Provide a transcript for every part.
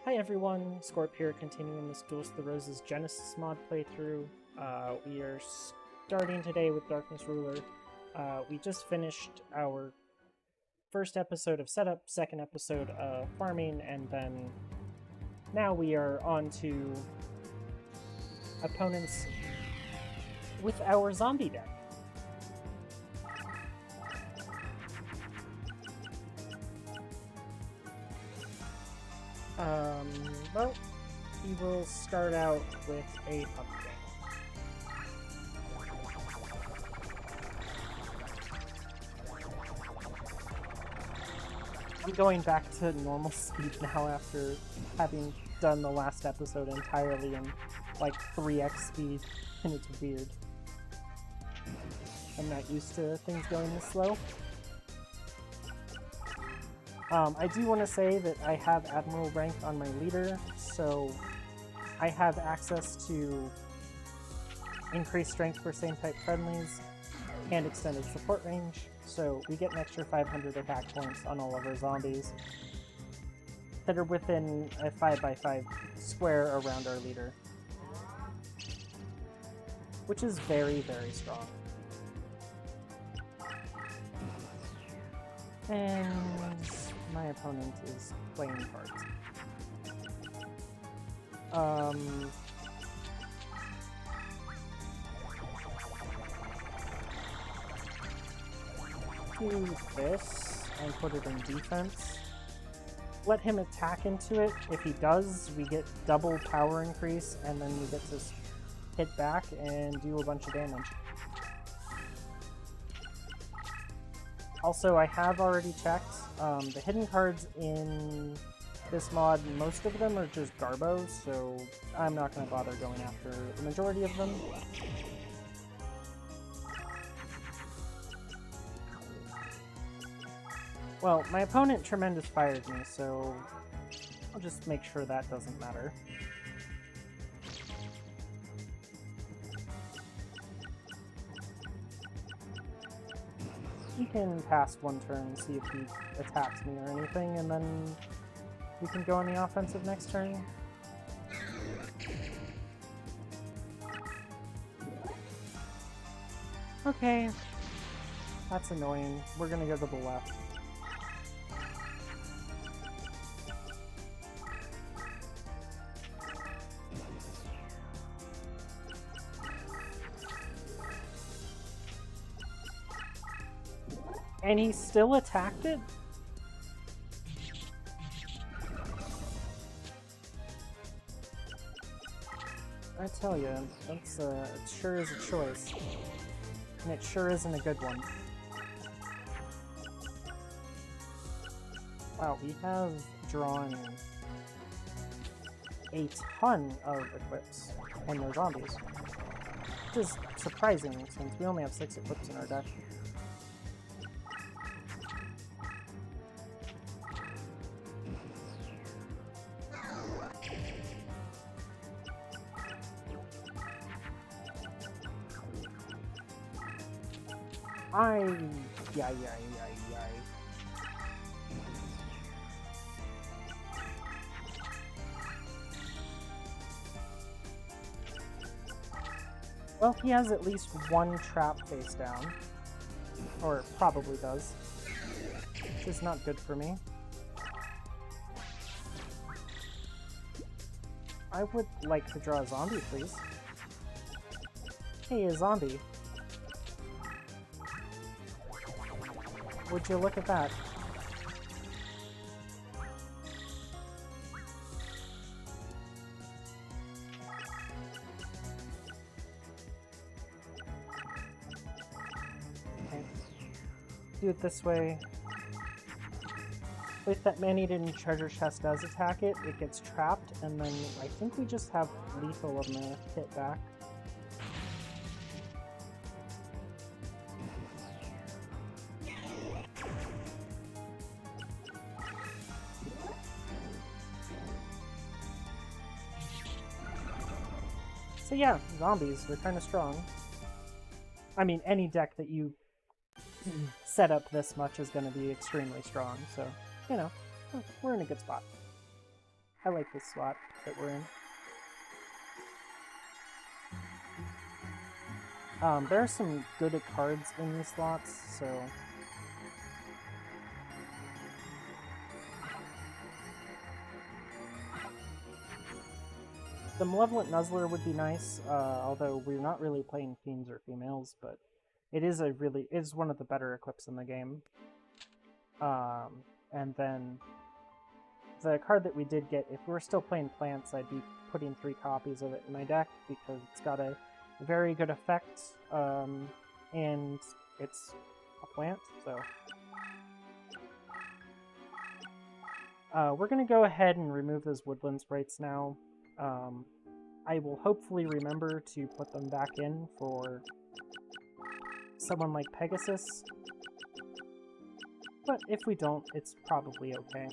Hi everyone, Scorp here, continuing this Duelist the Roses Genesis mod playthrough. We are starting today with Darkness Ruler. We just finished our first episode of Setup, second episode of Farming, and then now we are on to opponents with our zombie deck. Well, we will start out with a pumpkin. I'm going back to normal speed now after having done the last episode entirely in like 3x speed, and it's weird. I'm not used to things going this slow. I do want to say that I have Admiral rank on my leader, so I have access to increased strength for same type friendlies and extended support range, so we get an extra 500 attack points on all of our zombies that are within a 5x5 square around our leader, which is very, very strong. And my opponent is playing cards. Do this and put it in defense. Let him attack into it. If he does, we get double power increase, and then we get to hit back and do a bunch of damage. Also, I have already checked. The hidden cards in this mod, most of them are just Garbo, so I'm not going to bother going after the majority of them. Well, my opponent Tremendous fired me, so I'll just make sure that doesn't matter. We can pass one turn, see if he attacks me or anything, and then we can go on the offensive next turn. Okay, that's annoying. We're gonna go to the left. And he still attacked it? I tell you, that's it sure is a choice. And it sure isn't a good one. Wow, we have drawn a ton of equips and no zombies. Which is surprising, since we only have 6 equips in our deck. Well, he has at least one trap face down. Or probably does. Which is not good for me. I would like to draw a zombie, please. Hey, a zombie. Would you look at that? Okay. Do it this way. If that man-eaten treasure chest does attack it, it gets trapped, and then I think we just have lethal on the hit back. So yeah, zombies, they're kind of strong. I mean, any deck that you set up this much is going to be extremely strong, so, you know, we're in a good spot. I like this slot that we're in. There are some good cards in these slots, so... The Malevolent Nuzzler would be nice, although we're not really playing Fiends or Females, but it is one of the better equips in the game. And then the card that we did get, if we were still playing plants, I'd be putting 3 copies of it in my deck because it's got a very good effect, and it's a plant, so... we're going to go ahead and remove those woodland sprites now. I will hopefully remember to put them back in for someone like Pegasus, but if we don't, it's probably okay.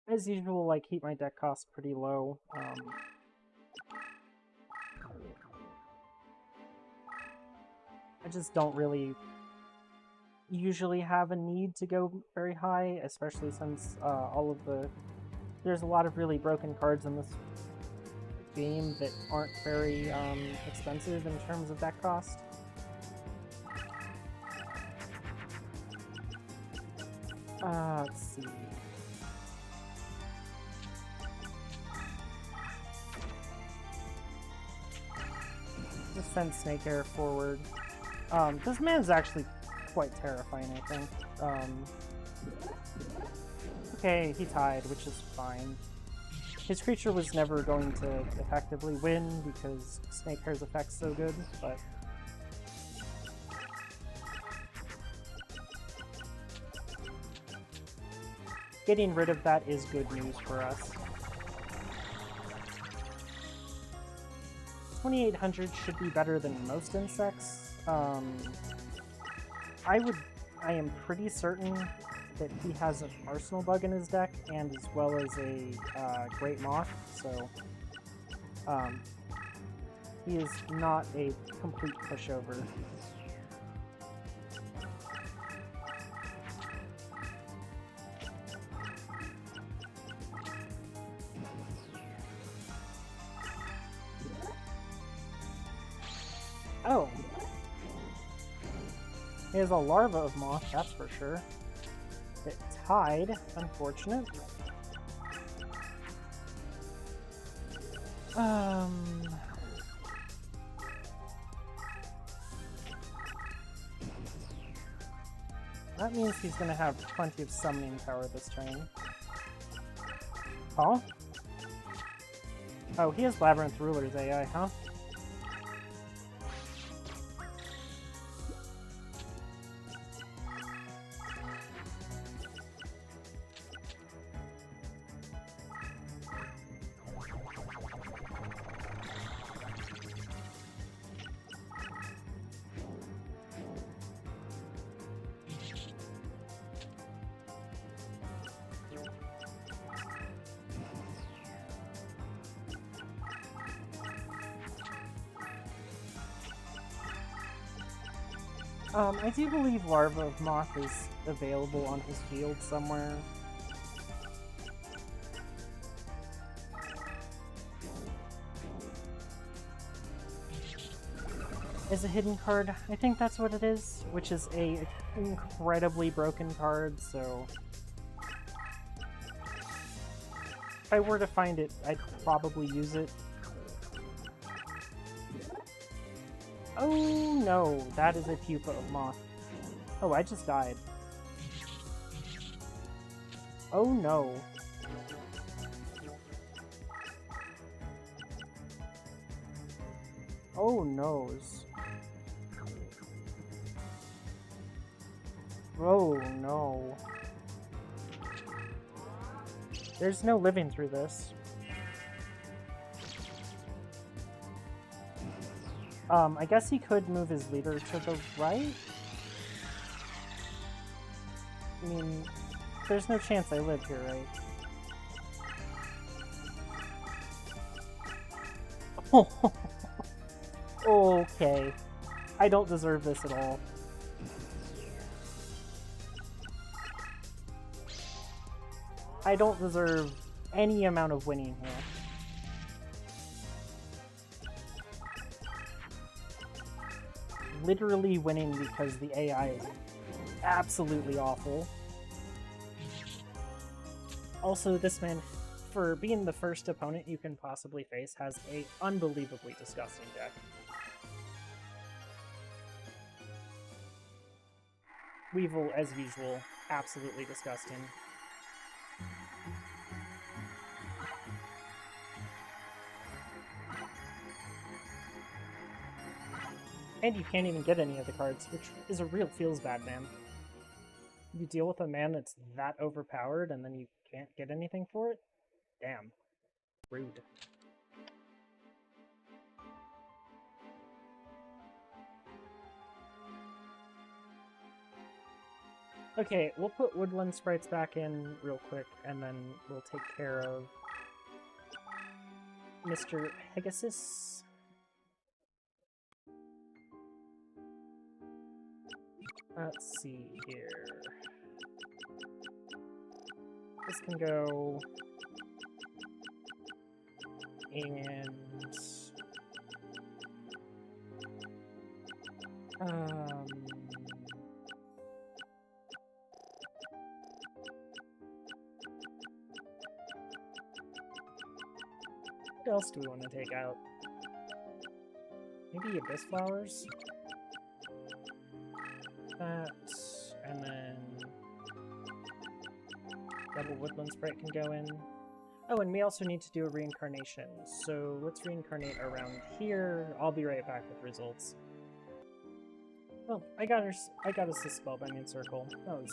As usual, I keep my deck cost pretty low. I just don't really usually have a need to go very high, especially since there's a lot of really broken cards in this game that aren't very expensive in terms of deck cost. Let's see. Just send Snake Air forward. This man's actually quite terrifying, I think. Okay, he tied, which is fine. His creature was never going to effectively win because Snake Air's effect's so good, but... Getting rid of that is good news for us. 2800 should be better than most insects. I am pretty certain that he has an Arsenal Bug in his deck, and as well as a Great Moth, so he is not a complete pushover. Oh. He has a larva of moth, that's for sure. It tied, unfortunate. That means he's gonna have plenty of summoning power this turn. Huh? Oh, he has Labyrinth Ruler's AI, huh? I do believe Larva of Moth is available on his field somewhere. Is a hidden card. I think that's what it is, which is a incredibly broken card, so... If I were to find it, I'd probably use it. Oh no, that is a pupa of moth. Oh, I just died. Oh no. Oh noes. Oh no. There's no living through this. I guess he could move his leader to the right? I mean, there's no chance I live here, right? Oh, Okay. I don't deserve this at all. I don't deserve any amount of winning here. Literally winning because the AI is absolutely awful. Also, this man, for being the first opponent you can possibly face, has a unbelievably disgusting deck. Weevil, as usual, absolutely disgusting. And you can't even get any of the cards, which is a real feels bad, man. You deal with a man that's that overpowered and then you can't get anything for it? Damn. Rude. Okay, we'll put Woodland Sprites back in real quick, and then we'll take care of Mr. Pegasus. Let's see here. This can go... And... What else do we want to take out? Maybe Abyss Flowers? That, and then double Woodland Sprite can go in. Oh, and we also need to do a reincarnation, so let's reincarnate around here. I'll be right back with results. Oh, I got us a Spellbinding Circle. That was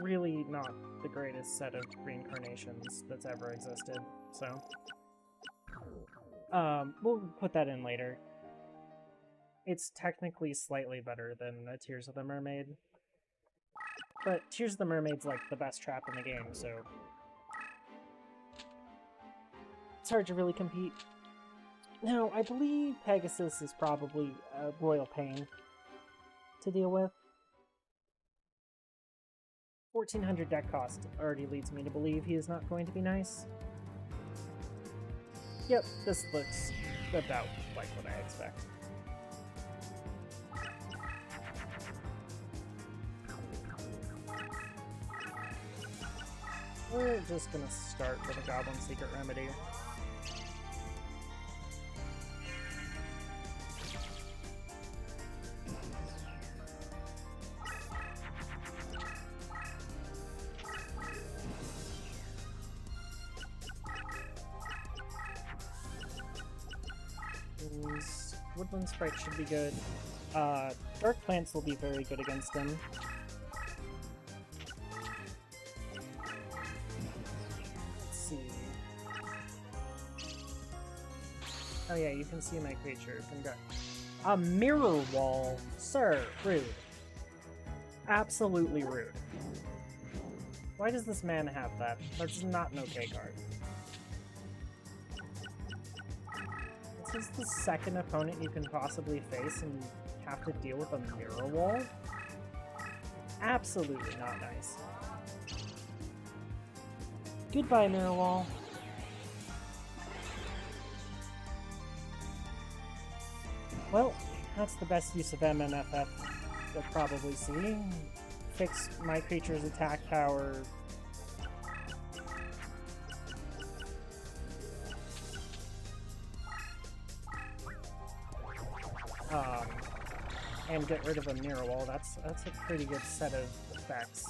really not the greatest set of reincarnations that's ever existed, so... we'll put that in later. It's technically slightly better than Tears of the Mermaid. But Tears of the Mermaid's like the best trap in the game, so... It's hard to really compete. Now, I believe Pegasus is probably a royal pain to deal with. 1400 deck cost already leads me to believe he is not going to be nice. Yep, this looks about like what I expect. We're just gonna start with a Goblin Secret Remedy. Woodland Sprite should be good. Dark Plants will be very good against him. Let's see. Oh yeah, you can see my creature. A Mirror Wall! Sir, rude. Absolutely rude. Why does this man have that? That's not an okay card. This is the second opponent you can possibly face and you have to deal with a Mirror Wall? Absolutely not nice. Goodbye, Mirror Wall. Well, that's the best use of MMFF you'll probably see. Fix my creature's attack power. And get rid of a Mirror Wall. That's a pretty good set of effects.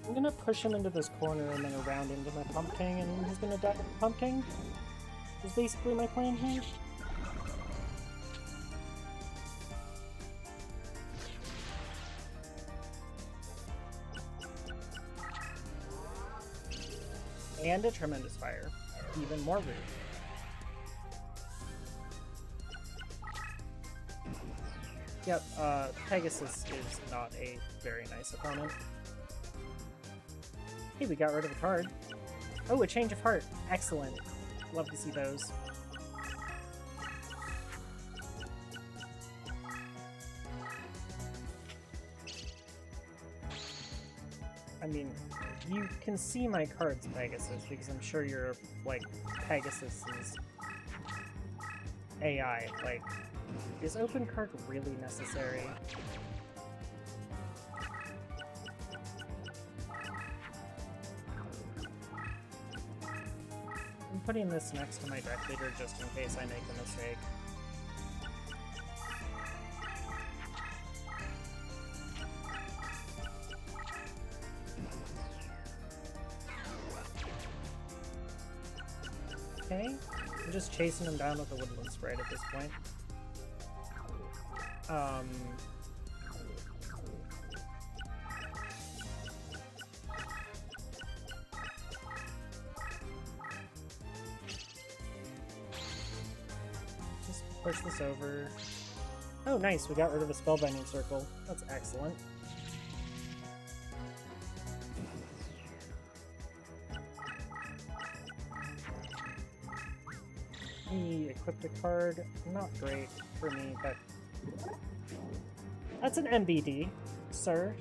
I'm gonna push him into this corner and then around into my Pump King, and he's gonna die to the Pump King. Is basically my plan here. And a Tremendous Fire. Even more rude. Yep, Pegasus is not a very nice opponent. Hey, we got rid of a card. Oh, a Change of Heart. Excellent. Love to see those. I mean, you can see my cards, Pegasus, because I'm sure you're, like, Pegasus's AI. Like, is open card really necessary? I'm putting this next to my deck leader just in case I make a mistake. Okay, I'm just chasing him down with the Woodland Sprite at this point. Just push this over. Oh, nice, we got rid of a Spellbinding Circle. That's excellent. He equipped a card. Not great for me, but that's an MBD, sir.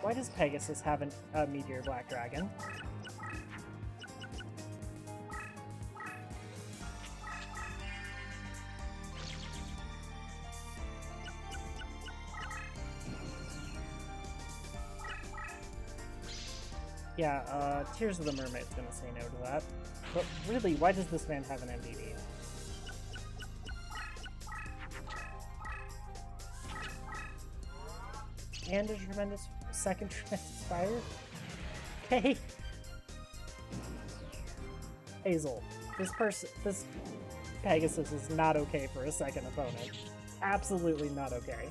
Why does Pegasus have a Meteor Black Dragon? Yeah, Tears of the Mermaid's gonna say no to that. But really, why does this man have an MBD? And a second Tremendous Fire? Okay. Hazel, this Pegasus is not okay for a second opponent. Absolutely not okay.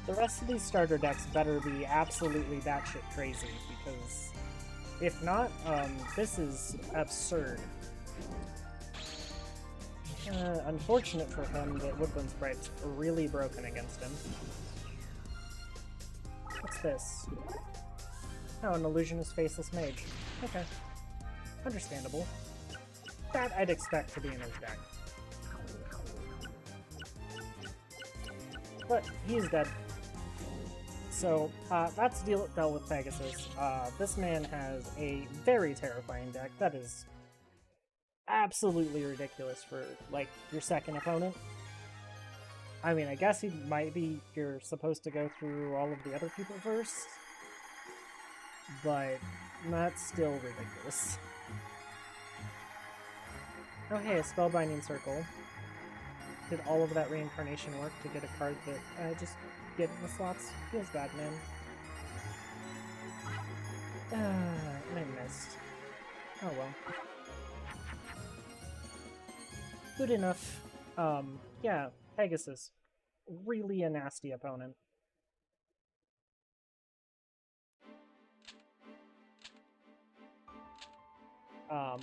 The rest of these starter decks better be absolutely batshit crazy, because if not, this is absurd. Unfortunate for him that Woodland Sprite's really broken against him. What's this? Oh, an Illusionist Faceless Mage. Okay. Understandable. That I'd expect to be in his deck. But he's dead. So, that's dealt with Pegasus. This man has a very terrifying deck that is absolutely ridiculous for, like, your second opponent. I mean, I guess he might be you're supposed to go through all of the other people first, but that's still ridiculous. Oh hey, a Spellbinding Circle. Did all of that reincarnation work to get a card that just get in the slots? Feels bad, man. And I missed. Oh well. Good enough. Yeah, Pegasus. Really a nasty opponent.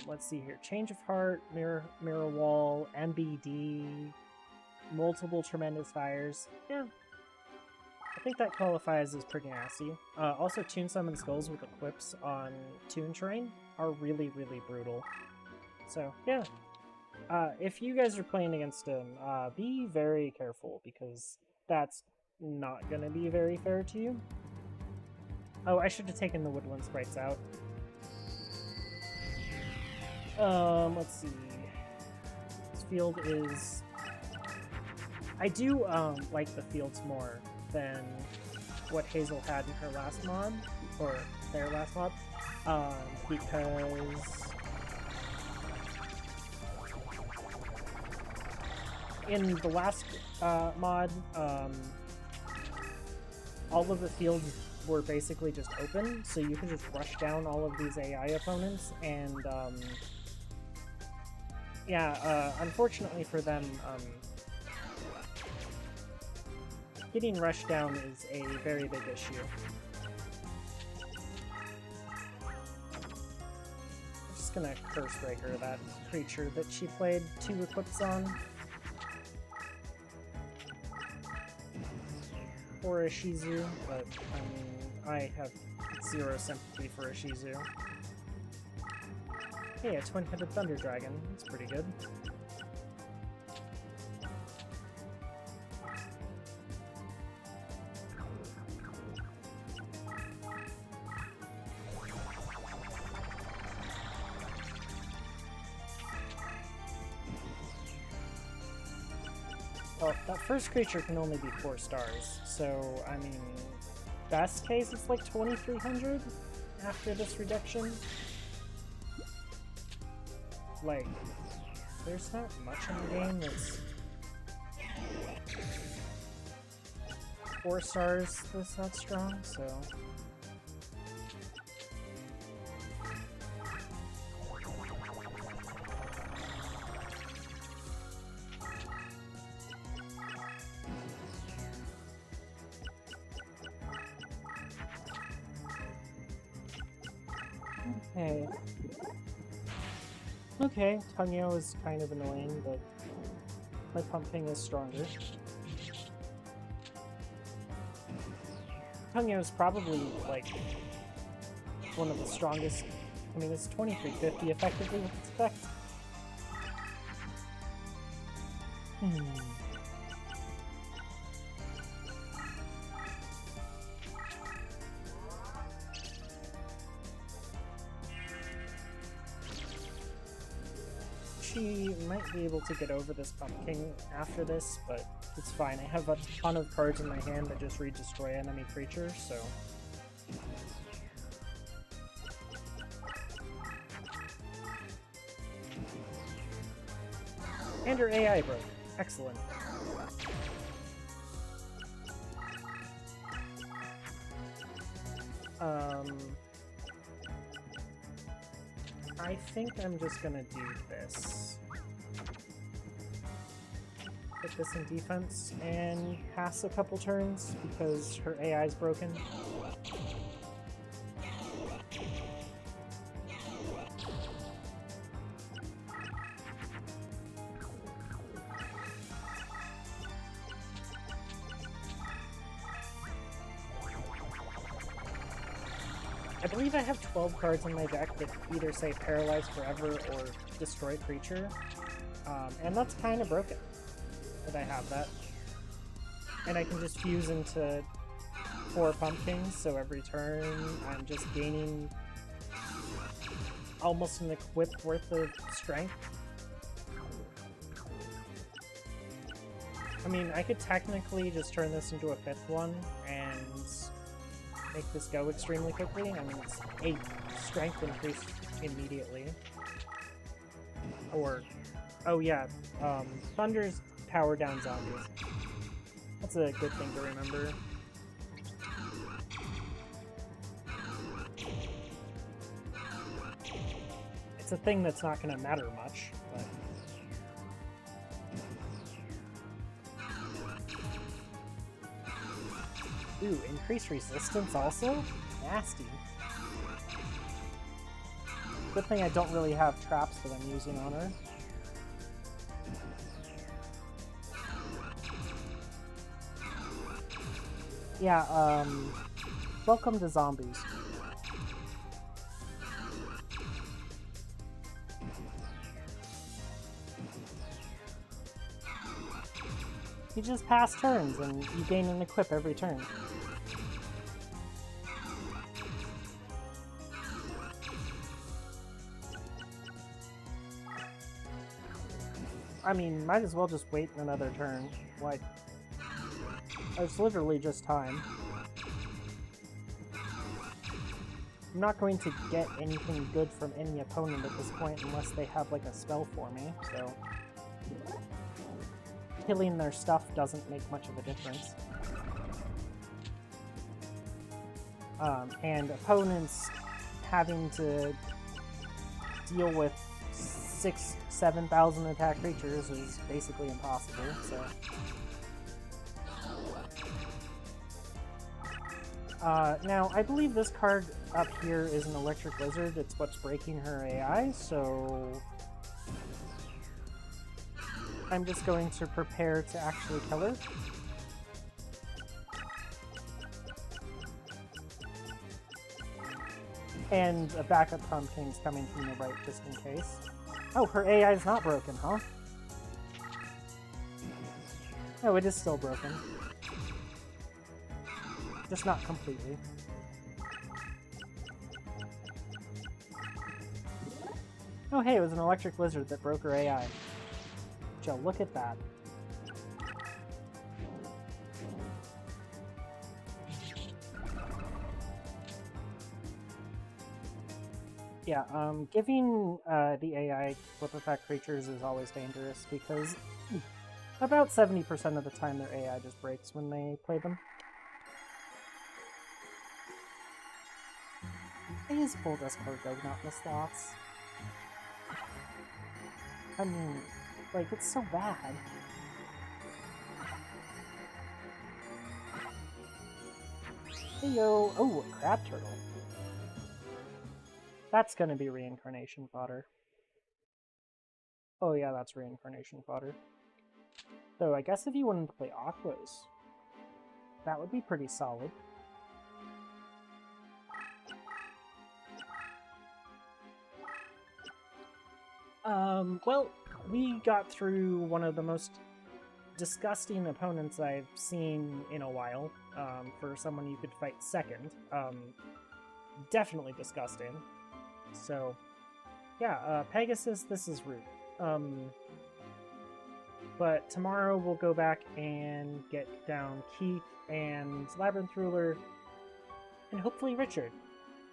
Let's see here. Change of Heart, Mirror Wall, MBD, multiple Tremendous Fires. Yeah. I think that qualifies as pretty nasty. Also, Tune Summon Skulls with equips on Toon Terrain are really, really brutal. So, yeah. If you guys are playing against him, be very careful, because that's not gonna be very fair to you. Oh, I should have taken the woodland sprites out. Let's see. This field is... I do, like the fields more than what Hazel had in her last mod, or their last mod, because in the last mod, all of the fields were basically just open, so you can just rush down all of these AI opponents, and yeah, unfortunately for them, getting rushed down is a very big issue. I'm just gonna Curse Breaker that creature that she played 2 equips on. Or a Shizu, but I mean, I have 0 sympathy for a Shizu. Hey, a twin-headed Thunder Dragon. That's pretty good. Well, that first creature can only be 4 stars, so, I mean, best case it's like 2,300 after this reduction. Like, there's not much in the game that's 4 stars that's not strong, so... Hey. Okay, Tungyo is kind of annoying, but my Pumpkin is stronger. Tungyo is probably, like, one of the strongest. I mean, it's 2350 effectively with its effect. She might be able to get over this Pumpkin after this, but it's fine. I have a ton of cards in my hand that just re-destroy enemy creatures, so... And her AI broke. Excellent. I think I'm just gonna do this. Put this in defense and pass a couple turns because her AI is broken. I believe I have 12 cards in my deck that either say Paralyze Forever or Destroy Creature, and that's kind of broken that I have that. And I can just fuse into 4 Pumpkins, so every turn I'm just gaining almost an equip worth of strength. I mean, I could technically just turn this into a 5th one and make this go extremely quickly. I mean, it's a strength increase immediately. Or, oh yeah, Thunder's power down zombies. That's a good thing to remember. It's a thing that's not going to matter much, but... Ooh, increased resistance also? Nasty. Good thing I don't really have traps that I'm using on her. Yeah, welcome to zombies. You just pass turns and you gain an equip every turn. I mean, might as well just wait another turn. Like, it's literally just time. I'm not going to get anything good from any opponent at this point unless they have, like, a spell for me, so... killing their stuff doesn't make much of a difference. And opponents having to deal with 7,000 attack creatures is basically impossible, so... now, I believe this card up here is an Electric Lizard. It's what's breaking her AI, so... I'm just going to prepare to actually kill her. And a backup Pumpkin's coming from the right just in case. Oh, her AI is not broken, huh? Oh, it is still broken. Just not completely. Oh hey, it was an Electric Lizard that broke her AI. Joe, look at that. Yeah, giving the AI flip effect creatures is always dangerous because about 70% of the time their AI just breaks when they play them. They just pulled Escargot, not the slots. I mean, like, it's so bad. Hey yo! Oh, a crab turtle. That's gonna be reincarnation fodder. Oh yeah, that's reincarnation fodder. So I guess if you wanted to play Aquas, that would be pretty solid. Well, we got through one of the most disgusting opponents I've seen in a while, for someone you could fight second. Definitely disgusting. So, yeah, Pegasus, this is rude. But tomorrow we'll go back and get down Keith and Labyrinth Ruler, and hopefully Richard.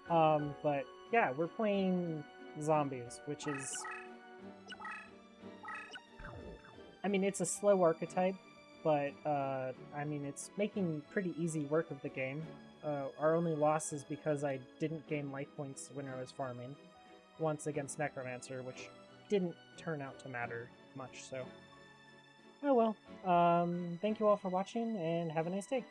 But yeah, we're playing zombies, which is... I mean, it's a slow archetype, but, I mean, it's making pretty easy work of the game. Our only loss is because I didn't gain life points when I was farming. Once against Necromancer, which didn't turn out to matter much, so... Oh well. Thank you all for watching, and have a nice day.